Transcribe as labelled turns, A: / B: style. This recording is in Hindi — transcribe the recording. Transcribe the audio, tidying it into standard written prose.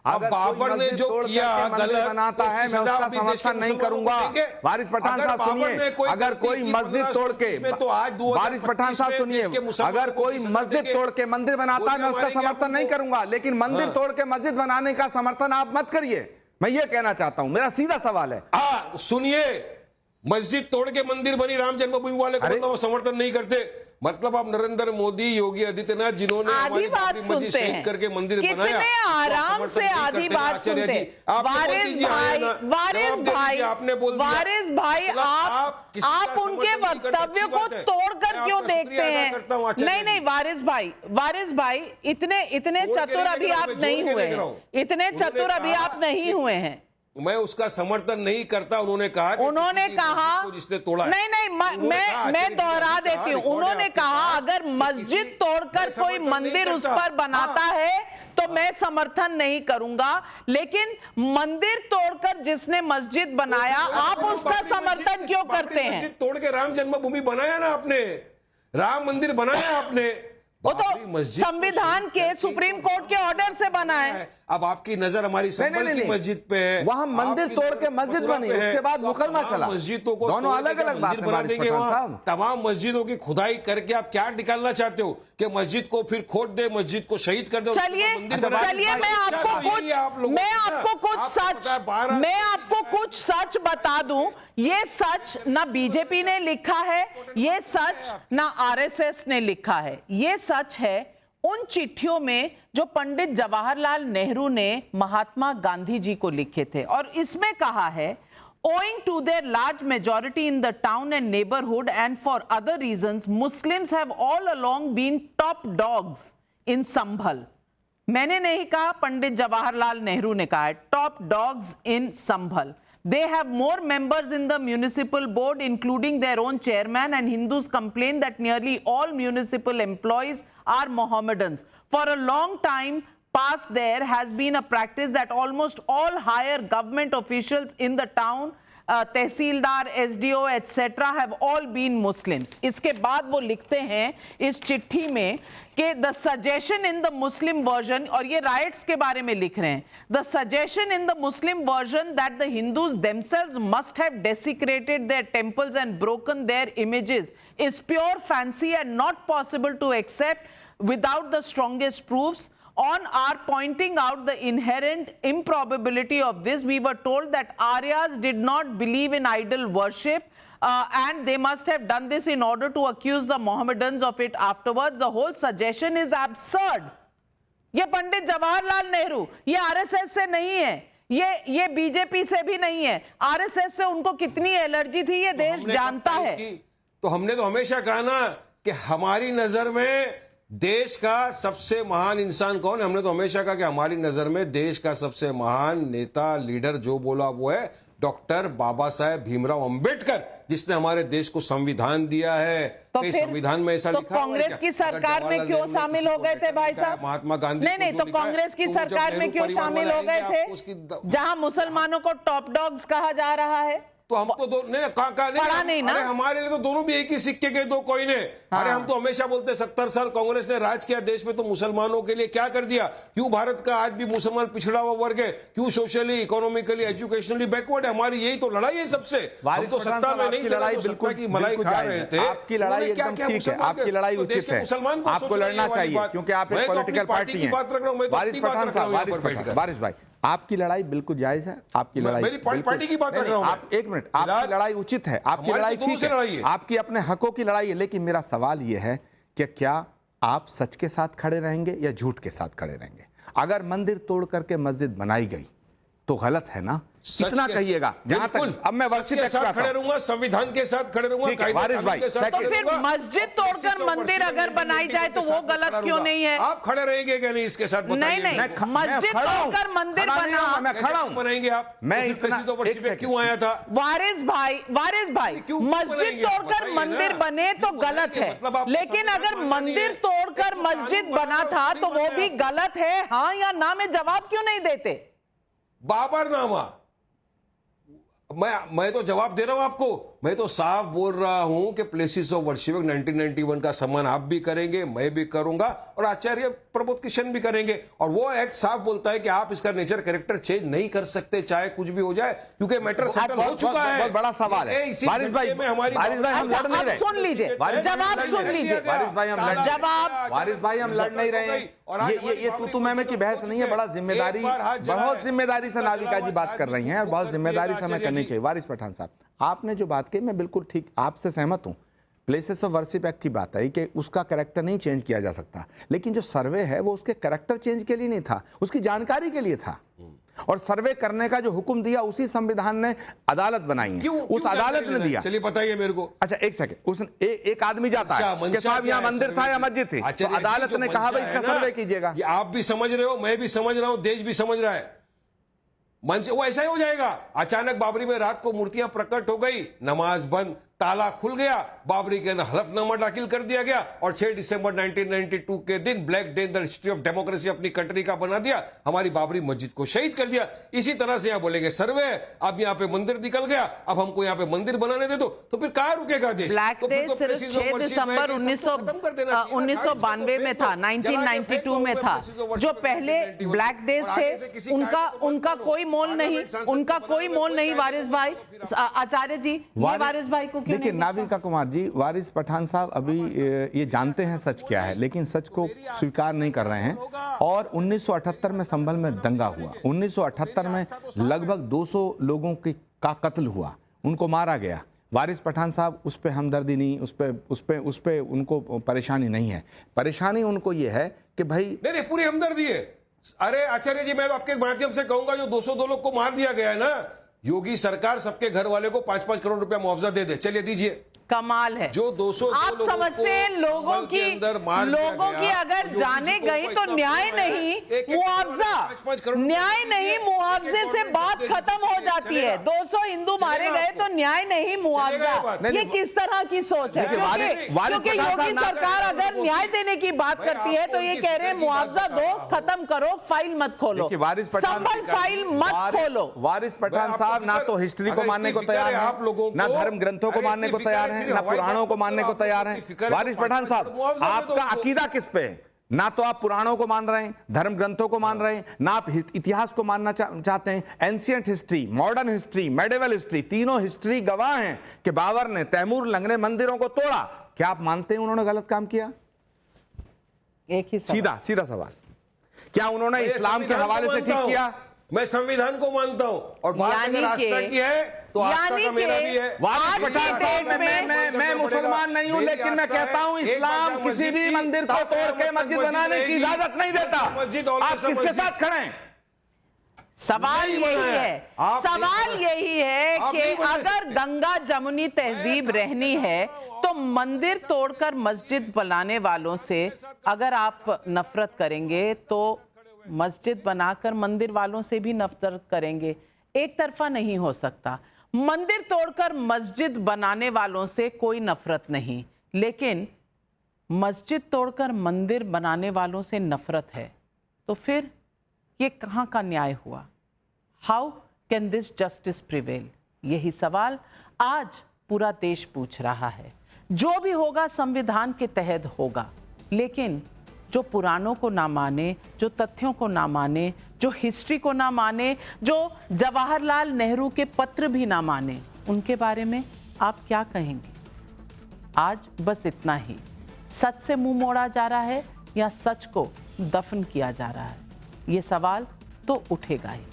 A: अगर बाबर ने जो किया गलत बनाता है, मैं उसका समर्थन नहीं करूंगा। वारिस पठान साहब सुनिए, अगर कोई मस्जिद तोड़ के, वारिस पठान साहब सुनिए, अगर कोई मस्जिद तोड़ के मंदिर बनाता है, मैं उसका समर्थन नहीं करूंगा, लेकिन मंदिर तोड़ के मस्जिद बनाने का समर्थन आप मत करिए। मैं ये कहना चाहता हूं, मेरा सीधा सवाल है।
B: सुनिए, मस्जिद तोड़ के मंदिर बनी राम जन्मभूमि वाले को वो समर्थन नहीं करते। मतलब आप नरेंद्र मोदी, योगी आदित्यनाथ, जिन्होंने
C: आधी बात सुनते हैं,
B: करके मंदिर बनाया,
C: आराम से आधी बात सुनते हैं। वारिस भाई, आप उनके वक्तव्य को तोड़कर क्यों देखते हैं? नहीं, वारिस भाई, इतने चतुर अभी आप नहीं हुए हैं, इतने चतुर अभी आप नहीं हुए हैं।
B: मैं उसका समर्थन नहीं करता। उन्होंने कहा जिसने तोड़ा,
C: नहीं, मैं दोहरा देती हूँ। उन्होंने कहा अगर मस्जिद तोड़कर कोई मंदिर उस पर बनाता है तो मैं समर्थन नहीं करूंगा, लेकिन मंदिर तोड़कर जिसने मस्जिद बनाया, आप उसका समर्थन क्यों करते हैं?
B: मस्जिद तोड़ के राम जन्मभूमि बनाया ना आपने, राम मंदिर बनाया आपने,
C: वो तो संविधान के, सुप्रीम कोर्ट के ऑर्डर से बना है।
B: अब आपकी नजर हमारी संभल की मस्जिद पे है,
A: वहां मंदिर तोड़ के मस्जिद बनी, उसके बाद मुकदमा चला।
B: मस्जिदों को
A: दोनों अलग अलग बात
B: बना देंगे। तमाम मस्जिदों की खुदाई करके आप क्या निकालना चाहते हो कि मस्जिद को फिर खोद दे, मस्जिद को शहीद कर दे?
C: चलिए मैं आपको कुछ सच बता दूं। ये सच ना बीजेपी ने लिखा है, ये सच ना आरएसएस ने लिखा है। ये सच है उन चिट्ठियों में जो पंडित जवाहरलाल नेहरू ने महात्मा गांधी जी को लिखे थे, और इसमें कहा है, owing to their large majority in the town and neighborhood and for other reasons, Muslims have all along been top dogs in Sambhal. मैंने नहीं कहा, पंडित जवाहरलाल नेहरू ने कहा है, top dogs in Sambhal. They have more members in the municipal board, including their own chairman, and Hindus complain that nearly all municipal employees are Mohammedans. For a long time past, there has been a practice that almost all higher government officials in the town, tehsildar, SDO etc. have all been Muslims. इसके बाद वो लिखते हैं इस चिट्ठी में कि the suggestion in the Muslim version, और ये राइट्स के बारे में लिख रहे हैं, the suggestion in the Muslim version that the Hindus themselves must have desecrated their temples and broken their images is pure fancy and not possible to accept without the strongest proofs. On our pointing out the inherent improbability of this, we were told that Aryas did not believe in idol worship, and they must have done this in order to accuse the Mohammedans of it afterwards. The whole suggestion is absurd. ये पंडित जवाहरलाल नेहरू, ये आरएसएस से नहीं है, ये बीजेपी से भी नहीं है। आरएसएस से उनको कितनी एलर्जी थी ये देश जानता है।
B: तो हमने तो हमेशा कहा ना कि हमारी नजर में देश का सबसे महान इंसान कौन है? हमने तो हमेशा कहा कि हमारी नजर में देश का सबसे महान नेता, लीडर जो बोला वो है डॉक्टर बाबा साहेब भीमराव अंबेडकर, जिसने हमारे देश को संविधान दिया है।
C: तो
B: संविधान में ऐसा लिखा
C: कांग्रेस की सरकार में क्यों शामिल हो गए थे भाई साहब?
B: महात्मा गांधी
C: नहीं, तो कांग्रेस की सरकार में क्यों शामिल हो गए थे जहां मुसलमानों को टॉप डॉग्स कहा जा रहा है?
B: तो हम तो नहीं ना, अरे हमारे लिए तो दोनों भी एक ही सिक्के के दो कोइन है। अरे हम तो हमेशा बोलते 70 साल कांग्रेस ने राज किया देश में, तो मुसलमानों के लिए क्या कर दिया? क्यों भारत का आज भी मुसलमान पिछड़ा हुआ वर्ग है? क्यों सोशली, इकोनॉमिकली, एजुकेशनली बैकवर्ड है? हमारी यही तो लड़ाई है सबसे। हम तो सत्ता में नहीं,
A: लड़ाई बिल्कुल की मलाई खा रहे थे। आपकी लड़ाई एकदम ठीक है, आपकी लड़ाई उचित है, आपको लड़ना चाहिए क्योंकि आप एक पॉलिटिकल पार्टी हैं। वारिस पठान साहब, वारिस भाई, आपकी लड़ाई बिल्कुल जायज है, आपकी लड़ाई
B: मेरी पार्टी की बात कर रहा हूं।
A: आप एक मिनट, आपकी लड़ाई उचित है, आपकी लड़ाई ठीक है, आपकी अपने हकों की लड़ाई है, लेकिन मेरा सवाल यह है कि क्या आप सच के साथ खड़े रहेंगे या झूठ के साथ खड़े रहेंगे? अगर मंदिर तोड़ करके मस्जिद बनाई गई तो गलत है ना? कितना कहिएगा? जहां तक अब मैं वर्षित
B: खड़े रहूंगा, संविधान के साथ खड़े रहूंगा।
A: वारिस भाई,
C: तो फिर मस्जिद तोड़कर मंदिर अगर बनाई जाए तो वो गलत क्यों नहीं है?
B: आप खड़े रहेंगे क्या नहीं इसके साथ?
C: नहीं, मस्जिद तोड़कर मंदिर बना,
B: मैं खड़ा हूं, बनाएंगे आप?
A: मैं इतना
B: क्यों आया था?
C: वारिस भाई, मस्जिद तोड़कर मंदिर बने तो गलत है, लेकिन अगर मंदिर तोड़कर मस्जिद बना था तो वो भी गलत है, हाँ या ना में जवाब क्यों नहीं देते?
B: बाबरनामा, मैं तो जवाब दे रहा हूं आपको। मैं तो साफ बोल रहा हूं कि प्लेसेस ऑफ वर्शिप 1991 का सम्मान आप भी करेंगे, मैं भी करूंगा और आचार्य प्रबोध किशन भी करेंगे। और वो एक्ट साफ बोलता है कि आप इसका नेचर कैरेक्टर चेंज नहीं कर सकते, चाहे कुछ भी हो जाए, क्योंकि मैटर सेटल हो चुका है।
A: बहुत बड़ा सवाल है वारिस भाई। वारिस भाई हम लड़ नहीं रहे,
C: सुन लीजिए जवाब, सुन लीजिए
A: वारिस भाई हम लड़
C: जवाब,
A: वारिस भाई हम लड़ नहीं रहे हैं। ये तू मैं की बहस नहीं है, बड़ा जिम्मेदारी, बहुत जिम्मेदारी से नाविका जी बात कर रही हैं और बहुत जिम्मेदारी से हमें करनी चाहिए। वारिस पठान साहब, आपने जो बात कही मैं बिल्कुल ठीक आपसे सहमत हूं। प्लेसेस ऑफ वर्शिप एक्ट की बात आई कि उसका कैरेक्टर नहीं चेंज किया जा सकता, लेकिन जो सर्वे है वो उसके कैरेक्टर चेंज के लिए नहीं था, उसकी जानकारी के लिए था। और सर्वे करने का जो हुक्म दिया उसी संविधान ने अदालत बनाई है, उस अदालत ने दिया।
B: चलिए बताइए मेरे को।
A: अच्छा एक सेकंड, उसने एक आदमी जाता है कि साहब यहाँ मंदिर था या मस्जिद थी, तो अदालत ने कहा भाई इसका सर्वे कीजिएगा।
B: आप भी समझ रहे हो, मैं भी समझ रहा हूं, देश भी समझ रहा है। मन से वो ऐसा ही हो जाएगा। अचानक बाबरी में रात को मूर्तियां प्रकट हो गई, नमाज बंद, ताला खुल गया, बाबरी के अंदर हलफनामा दाखिल कर दिया गया और 6 दिसंबर 1992 के दिन black day in the history of democracy अपनी कंट्री का बना दिया, हमारी बाबरी मस्जिद को शहीद कर दिया। इसी तरह से यहां बोलेंगे सर्वे, अब यहां पे मंदिर निकल गया, अब हमको यहां पे मंदिर बनाने दे दो, तो फिर कहां रुकेगा देश?
C: ब्लैक डे सिर्फ 6 दिसंबर 1992 में था, 1992 में था। जो पहले ब्लैक डेज थे उनका कोई मोल नहीं, उनका कोई मोल नहीं। वारिस भाई, आचार्य जी, ये वारिस भाई को
A: देखिए नाविका कुमार जी, वारिस पठान साहब अभी ये जानते हैं सच क्या है, लेकिन सच को स्वीकार नहीं कर रहे हैं। और 1978 में संभल में दंगा हुआ, 1978 में लगभग 200 लोगों का कत्ल हुआ, उनको मारा गया। वारिस पठान साहब उस पर हमदर्दी नहीं, उस पे उनको परेशानी नहीं है। परेशानी उनको ये है कि भाई
B: नहीं पूरी हमदर्दी है। अरे आचार्य जी, मैं तो आपके माध्यम से कहूंगा, जो 202 लोग को मार दिया गया है ना, योगी सरकार सबके घर वाले को 5-5 करोड़ रुपया मुआवजा दे दे। चलिए दीजिए,
C: कमाल है।
B: जो 200
C: आप समझते हैं लोगों की अगर जाने गई तो न्याय नहीं मुआवजा, न्याय नहीं मुआवजे से बात खत्म हो जाती है। 200 हिंदू मारे गए तो न्याय नहीं मुआवजा, ये किस तरह की सोच है? क्योंकि योगी सरकार अगर न्याय देने की बात करती है तो ये कह रहे हैं मुआवजा दो, खत्म करो, फाइल मत खोलो, संभल फाइल मत खोलो।
A: वारिस पठान साहब ना तो हिस्ट्री को मानने को तैयार है, ना धर्म ग्रंथों को मानने को तैयार है, ना पुराणों को मानने को तैयार हैं। वारिस पठान साहब, आपका अकीदा किस पे है? ना तो आप पुराणों को मान रहे हैं, धर्म ग्रंथों को मान रहे हैं, ना आप इतिहास को मानना चाहते हैं। Ancient history, modern history, medieval history, तीनों हिस्ट्री गवाह हैं कि बाबर ने, तैमूर लंग ने मंदिरों को तोड़ा। क्या आप मानते हैं उन्होंने गलत काम किया?
C: एक ही
A: सीधा सवाल, क्या उन्होंने इस्लाम के हवाले से ठीक किया?
B: मैं संविधान को मानता हूं और बात अगर आस्था की है तो आस्था का मेरा भी है।
A: वारिस पठान साहब, मैं मुसलमान नहीं हूं, लेकिन मैं कहता हूं इस्लाम किसी भी मंदिर को तोड़ के मस्जिद बनाने की इजाजत नहीं देता। आप किसके साथ खड़े हैं?
C: सवाल यही है कि अगर गंगा जमुनी तहजीब रहनी है तो मंदिर तोड़कर मस्जिद बनाने वालों से अगर आप नफरत करेंगे तो मस्जिद बनाकर मंदिर वालों से भी नफरत करेंगे। एक तरफा नहीं हो सकता। मंदिर तोड़कर मस्जिद बनाने वालों से कोई नफरत नहीं, लेकिन मस्जिद तोड़कर मंदिर बनाने वालों से नफरत है, तो फिर ये कहां का न्याय हुआ? How can this justice prevail? यही सवाल आज पूरा देश पूछ रहा है। जो भी होगा संविधान के तहत होगा, लेकिन जो पुराणों को ना माने, जो तथ्यों को ना माने, जो हिस्ट्री को ना माने, जो जवाहरलाल नेहरू के पत्र भी ना माने, उनके बारे में आप क्या कहेंगे? आज बस इतना ही। सच से मुंह मोड़ा जा रहा है या सच को दफन किया जा रहा है? ये सवाल तो उठेगा ही।